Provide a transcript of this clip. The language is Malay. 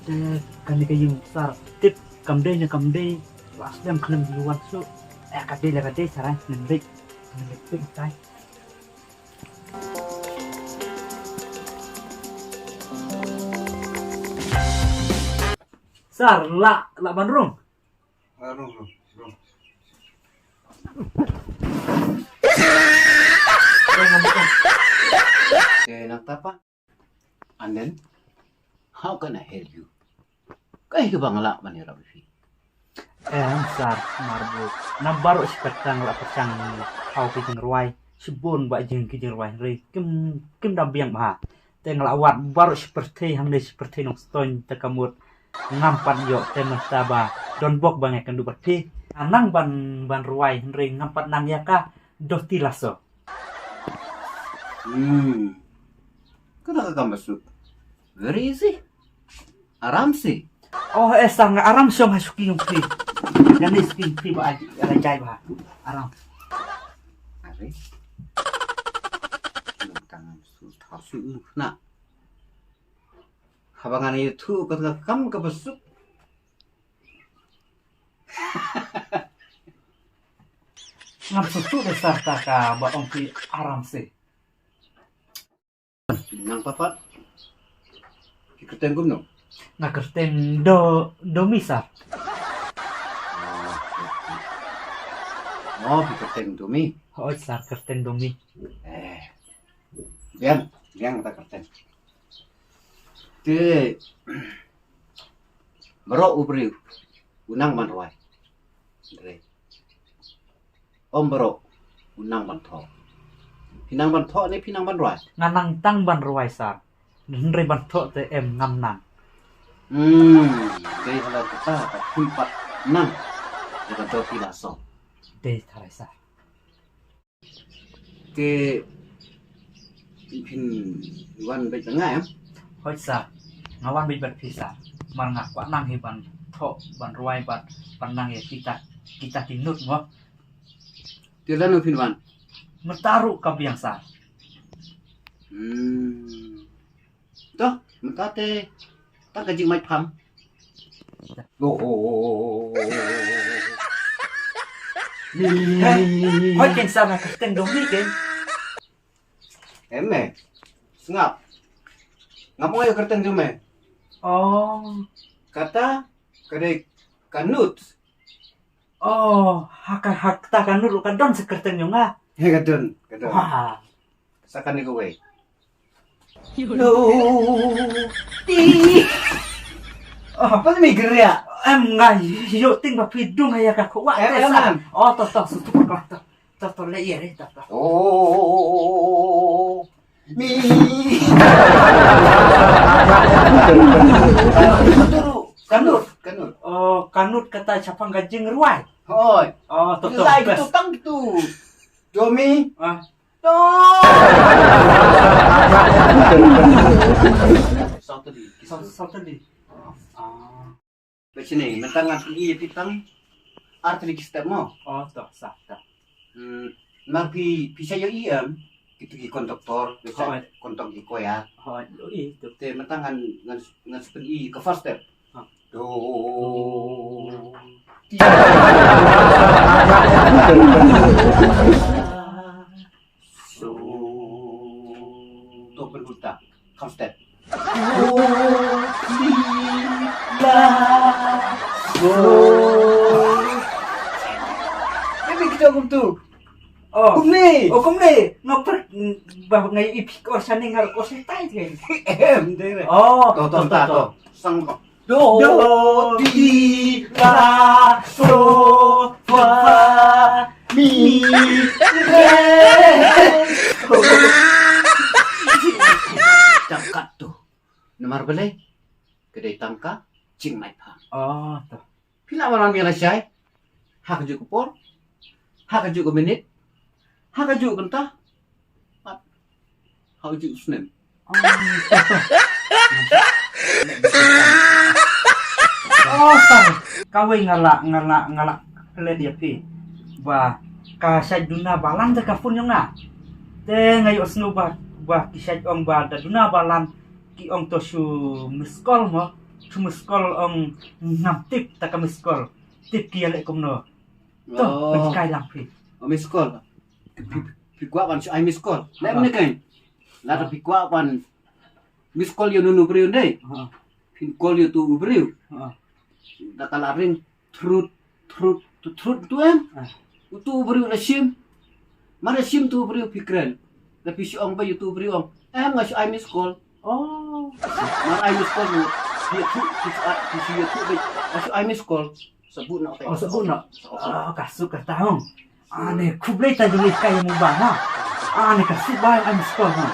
Kan kayu sar tip kamde las dem klem luar so kade saran nembek tai sar la bandrung Nak apa? And then, how can I help you? Kaya ka bang la man ni Rabi? sar marbu nambaro sikatang la pasang hau kijing ruai sibun ba jing kijing ruai re kim dam biang ba teng lawat baru seperti hang de seperti nong ston takamut ngampan yo temata ba don bok bangai kan du berti anang ban ruai re ngampat nang yaka do tilaso Kenapa kamu masuk? Very easy. Aram sih. oh sang aram song hasuki yung pri dan iskin pri ba ala jai ba aram Ari. Tangan sus tasu na. Habangan itu ketika kamu ke masuk. ngam susu de sarta ka ba ong pri aram se Nang papat. Ikutin gumno. ngakerten do misa Oh, ikutin dumi. oh sar kerten do mi Yang tak kerten. Te Bro ubri unang manruai. Dre. Om bro unang banto. Pinang banto ni pinang banruai. nganang tang ban ruai sar nre ban tho te em ngam nang Dari halau kita tak kumpat nang. Dengan jauh tidak so. de tharai sar Ke pin wan baik tengah ya. hoi sar ngawan bi bat pisa mar ngak kwa nang he ban tho ban ruai ban nang ye kita tinut mo Tila no pin wan. metaru ka biang sar Toh, mentate tak kajik mai pam. hoi ken sar na kerten do mi ken Eme, sengap. Ngapa ngayo kerteng jume? oh Kata kadai kanut. hak ta kan nuru kan don sekerten yo nga Ya kadun. wah Sakan ni kowe. no ti Apa ni geria? em ngai yo ting ba pidung ya ka ko wa Em. oh to sutu pa to le ye to Oh, mi. Kanut. oh kanut kata capang gajing ruai Hoi. oh to Lai gitu tang gitu. Domi. ah Satu di. satu di Sini, mentangan iya pitang arti kita mo. oh to sa Marpi bisa yo iam gitu ki konduktor, Hoi. bisa kontok ki koya. oh itu Te mentangan ngan sepen i ke first step. Ah. Do. So. To berhuta. First step. Ini kita tuh. oh Kumni. oh kumne ngoper bah ngai ipik or sane ngar ko setai kan Dere. oh To. Sang kok. do di la so fa mi re Cangkat tuh. Nomor beli. Kedai tangka. Cing mai pa. oh to Pila orang bilang syai. Hak juga por. Hak juga menit. Hak juga kentah. Hak juga senin. oh sar kawe ngala le dia pi ba ka sa duna balan ta kafun yung na te ngayo snu ba kisay ong ba da duna balan ki ong to su miskol mo cuma sekolah ngam tip tak kami sekolah tip kia lek kumno to Oh, berkai lang pri miss call. Pikwa pan si I miss call. Lek mene kain. Lara pikwa pan miss call yo nunu priu dei. Pin call yo tu priu. Dakala ring trut tu em. Tu priu na sim. Mara sim tu priu pikren. Tapi si ong ba yo tu priu ong. Em nga si I miss call. oh Mara I miss call mo. Dia tu si yo tu ba. Si I miss call. Sebut nak oh sebut nak kasuk ka taong ane kublai ta juli kai mo ba na ane kasuk ba ang sekolah